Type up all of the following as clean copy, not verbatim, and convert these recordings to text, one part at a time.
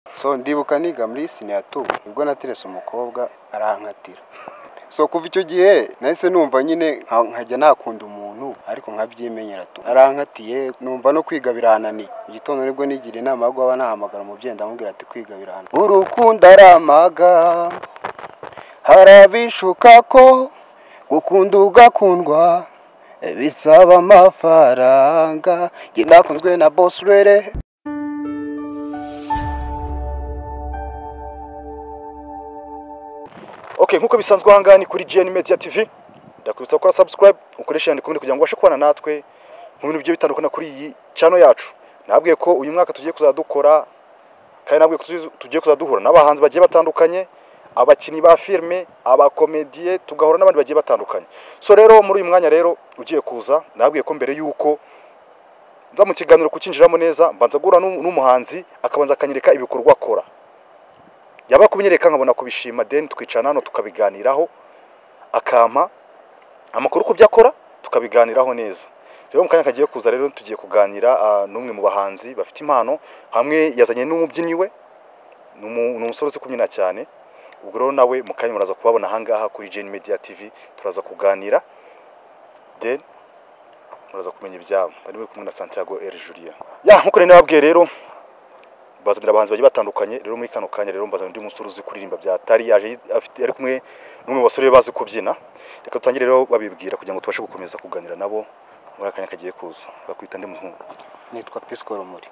So ndibuka niga muri siniyatu ubwo naterese umukobwa arankatira. So kuva icyo gihe nahise numva nyine nkajya nakunda umuntu ariko nkabyimenyera tu. Arankatiye numva no kwiga birananiye. Igitondo nibwo nigira inama yo guhaba nahamagara umubyeyi ndamubwira ati kwiga birananiye. Urukundo aramaga harabishuka ko gukunda ugakundwa bisaba amafaranga. Njye nakunzwe na boss rere. Okay, nkuko bisanzwe hangani kuri Media TV. Ndakwibutsa ko subscribe ukoresha yandi kugira ngo ubashe kubana natwe mu bintu byo bitandukana kuri iyi channel yacu. Nabwiye ko uyu mwaka tugiye kuzadukora kandi nabwiye ko tugiye kuzaduhura n'abahanzi bagiye batandukanye, abakinnyi ba filme, abakomedie, tugahura n'abandi bagiye batandukanye. So rero muri uyu mwanya rero ugiye kuza, nabwiye ko mbere yuko nza mu kiganiro kukinjiramo neza mbanza gura n'umuhanzi akabanza akanyereka ibikorwa akora. Yaba kubinyereka nkabona kubishima then twicana hano tukabiganiraho akampa amakuru ku byakora tukabiganiraho neza. Rero mukanya kagiye kuza rero tugiye kuganira n'umwe mu bahanzi bafite impano, hamwe yazanye n'umubyinyi we n'umusore uzi kubyina cyane. Ubwo rero nawe mukanya muraza kubabona hangaha kuri Media TV turaza kuganira then muraza kumenya ibyabo. Bari kumwe na Santiago El Julia. Nkuko rero nababwiye rero bazanira abahanzi bagiye batandukanye. Rero muri kano kanya rero mbazana undi musore uzi kuririmba byatari yaje afite ari kumwe n'umwe basore bazi kubyina. Reka tutangire rero babibwira kugira ngo tubashe gukomeza kuganira nabo muri akanya kagiye kuza. Bakwita ndi muhungu. Nitwa Pisco muri.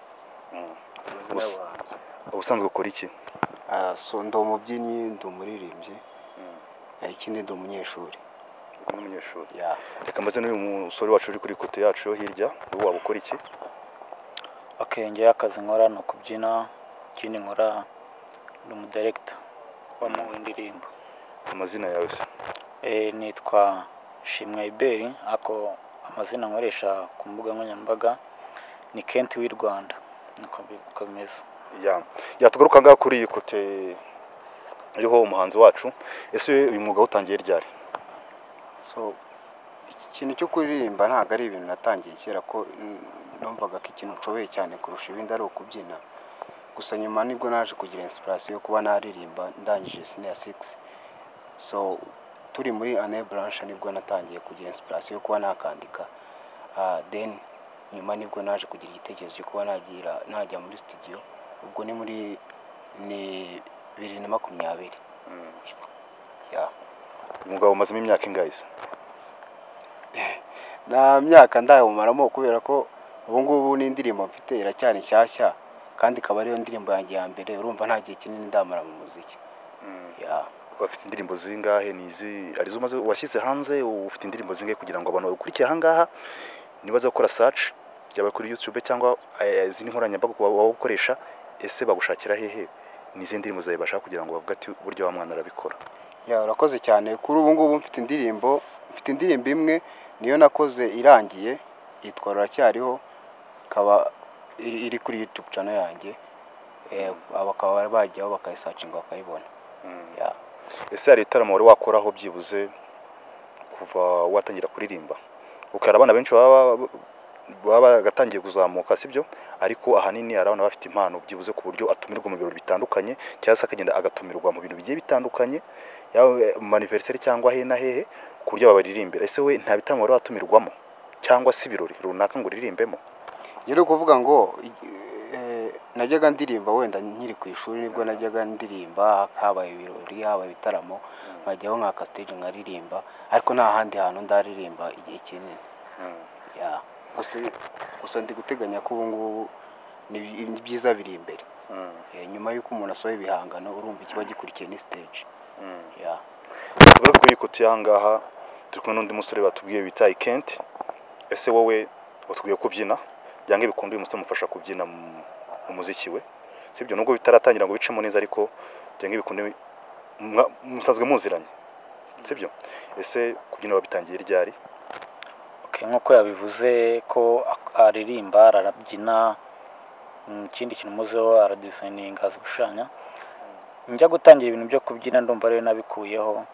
Ubusanzwe ukora iki? So ndo umubyinnyi, ndo umuririmbyi. Ikindi ndo umunyeshuri. Umunyeshuri. Ya. Reka mbaze n'uyu musore wacu uri kuri kote yacu yo hirya, wowe waba ukora iki? Okay, ngiye akazi nkora no kubyina, ikindi nkora ni umudirector wa mu indirimbo. Amazina yawe se? Nitwa Shimwa Iberi, ako amazina nkoresha ku mbuga nkoranyambaga ni Kent w'i Rwanda. Niko bikomeza. Tugaruka ngaha kuri iyi kote iriho umuhanzi wacu. Ese uyu mwuga utangiye ryari? So ikintu cyo kuririmba ntago ari ibintu natangiye kera ko numvaga ko ikintu nshoboye cyane kurusha ibindi ari ukubyina. Gusa nyuma nibwo naje kugira inspiration yo kuba naririmba ndangije senior 6. So turi muri année blanche nibwo natangiye kugira inspiration yo kuba nakandika. Then nyuma nibwo naje kugira igitekerezo cyo kuba najya muri studio. Ubwo ni muri 2020. Umugabo umazemo imyaka ingahe? Na myaka ndayomaramo kubera ko ubu ngubu ni indirimbo mfite iracyari nshyashya kandi ikaba ariyo ndirimbo yanjye ya mbere. Urumva nta gihe kinini ndamara mu muziki. Ufite indirimbo zingahe? Nizi arizo umaze washyize hanze? Ufite indirimbo zingahe kugira ngo abantu bakurikiye ahangaha nibaza gukora search byaba kuri YouTube cyangwa izindi nkoranyambaga waba ukoresha? Ese bagushakira hehe nize indirimbo zawe bashaka kugira ngo bavuga ati uburyo wa mwana arabikora? Urakoze cyane. Kuri ubu ngubu mfite indirimbo imwe niyo nakoze irangiye yitwa Ruracyariho, kaba iri kuri YouTube channel yanjye. Abakaba bajyaho bakayisearchinga bakayibona. Ese hari itaramo wari wakoraho byibuze kuva watangira kuririmba? Ukara abana benshi baba gatangiye kuzamuka sibyo, ariko ahanini arabana bafite impano byibuze ku buryo atumirwa mu birori bitandukanye cyangwa se akagenda agatumirwa mu bintu bigiye bitandukanye, yawe mu anniversaire cyangwa he na hehe ku buryo babaririmbira. Ese we nta bitaramo wari watumirwamo cyangwa se ibirori runaka ngo uririmbemo? Yero kuvuga ngo najyaga ndirimba wenda nkiri ku ishuri nibwo najyaga ndirimba, habaye ibirori habaye ibitaramo nkajyaho nkaka stage nkaririmba, ariko nta handi hantu ndaririmba igihe kinini. Gusa ndi guteganya ko ubu ngubu ni byiza biri imbere. Nyuma yuko umuntu asohoye ibihangano urumva ikiba gikurikiye ni stage. Tugaruka kuri kote yangaha turi kumwe n'undi musore batubwiye bita Kent. Ese wowe watubwiye kubyina byange bikunde uyu musore mufasha kubyina mu muziki we sibyo, nubwo bitaratangira ngo bicemo neza ariko byange bikunde musanzwe muziranye sibyo? Ese kubyina babitangiye ryari? Okay, nkuko yabivuze ko aririmba arabyina, ikindi kintu muzeho aradesigninga azi gushushanya. Njya gutangira ibintu byo kubyina ndumva rero nabikuyeho.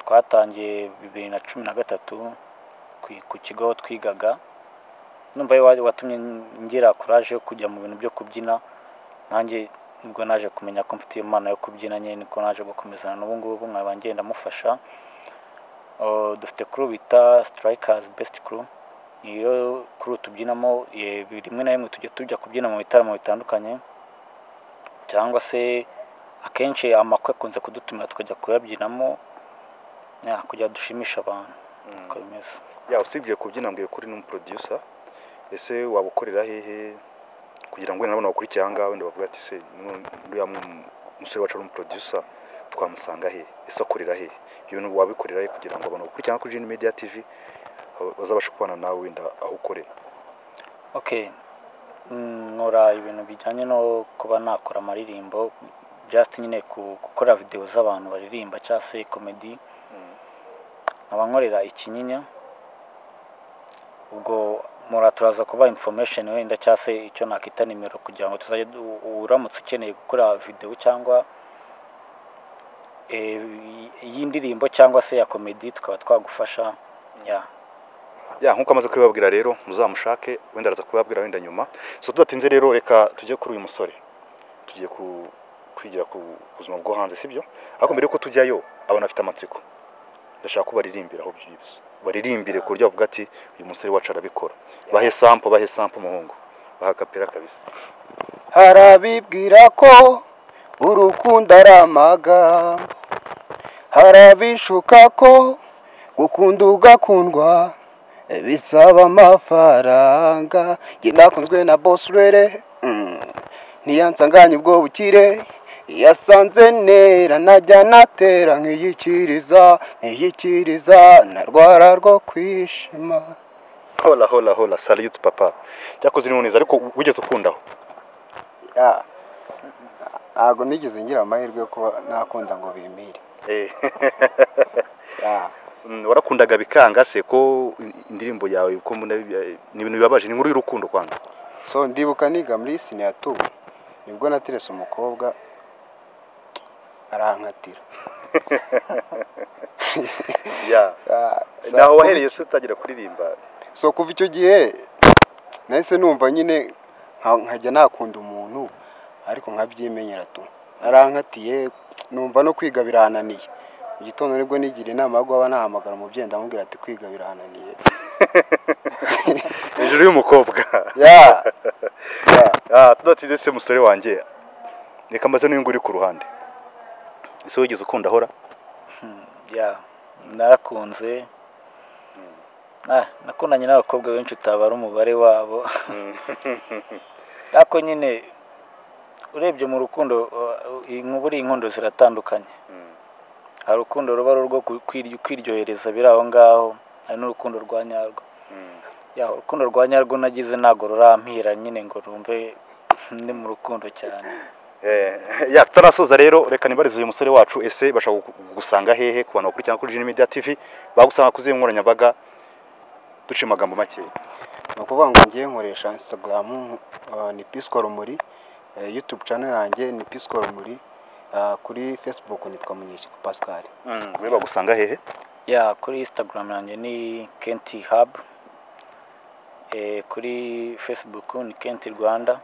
Twatangiye 2013 ku kigo twigaga. Numva watumye ngira courage yo kujya mu bintu byo kubyina nanjye nibwo naje kumenya ko mfite impano yo kubyina nyine niko naje gukomezana n'ubu ngubu nkaba ngenda mufasha. Dufite crew bita Strikers Best Crew, iyo crew tubyinamo rimwe na rimwe tujya kubyina mu bitaramo bitandukanye, cyangwa se akenshi amakwe akunze kudutumira tukajya kuyabyinamo kugira dushimisha abantu. Uko bimeze. Usibye kubyina mbwiye kuri n'umuproducer, ese wabukorera hehe kugira ngo nabona bakuri cyangwa wenda bavuga ati se n'uriya musore wacu ari umuproducer twamusanga hehe, ese akorera hehe? Ibintu wabikorera he kugira ngo abantu bakuri cyangwa kuri Media TV bazabashe kubana nawe wenda aho ukorera? Okay, nkora ibintu bijyanye no kuba nakora amaririmbo, just nyine gukora video z'abantu baririmba cyangwa se comedy. Abankorera ikinyinya, ubwo turaza kuba information wenda cyangwa se icyo nakita nimero kugira ngo tuzajye uramutse ukeneye gukora video cyangwa y'indirimbo cyangwa se ya comedy tukaba twagufasha. Nkuko amaze kubibabwira rero muzamushake, wenda araza kubibabwira wenda nyuma. So tudatinze rero reka tujye kuri uyu musore, tugiye kwigira ku buzima bwo hanze, sibyo? Ariko mbere yuko tujyayo abantu afite amatsiko, ndashaka ko baririmbira aho byibuse, baririmbire ku buryo bavuga ati uyu musore wacu arabikora. Bahe sample umuhungu, baha kapera kabisa. Harabibwira ko urukundo aramaga, harabishuka ko gukunda ugakundwa bisaba amafaranga. Njye nakunzwe na boss rere, ntiyansanganye ubwo bukire, yasanze nera najya natera nkiyikiriza narwara rwo kwishima. Hola salute papa. Cyakoze ni neza ariko wigeze ukundaho? Ntago nigeze ngira amahirwe yo kuba nakunda ngo bimire. Warakundaga bikanga se ko indirimbo yawe uko ni ibintu bibabaje, ni inkuru y'urukundo kwanga? So ndibuka niga muri sinatu, nibwo naterese umukobwa arankatira. Naho wahereye se utagira kuririmba? So kuva icyo gihe nahise numva nyine nkajya nakunda umuntu ariko nkabyimenyera tu. Arankatiye numva no kwiga birananiye. Mu gitondo nibwo nigira inama yo guha nahamagara umubyeyi ndamubwira ati kwiga birananiye. Hejuru y'umukobwa. Tudatinze se musore wanjye, reka mbaze n'uyu nguri ku ruhande, ese wigeze ukunda hora? Narakunze. Nakundanye n'abakobwa benshi utabara umubare wabo. Ariko nyine urebye mu rukundo buri inkondo ziratandukanye. Hari urukundo ruba rwo kwiryohereza biri aho ngaho, hari n'urukundo rwa nyarwo. Urukundo rwa nyarwo nagize ntago rurampira nyine ngo rumve ndi mu rukundo cyane. Tutarasoza rero reka nibarize uyu musore wacu, ese bashaka gusanga hehe ku bantu bakuri cyangwa kuri Media TV? Bagusanga kuziye nkoranyambaga, duce magambo make. Nukuvuga ngo ngiye nkoresha Instagram ni piskoromuri, YouTube channel yanjye ni piskoromuri, kuri Facebook nitwa Munyeshyaka Pascal. We bagusanga hehe? Kuri Instagram yanjye ni Kenti Hub, kuri Facebook ni Kenti Rwanda,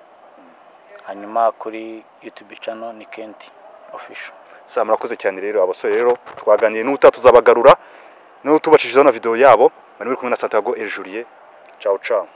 hanyuma kuri YouTube channel ni Kenti Official. Murakoze cyane rero abasore, rero twaganiriye n'utatuzabagarura n'utubashije na video yabo, bari kumwe na Santiago Julie. Ciao.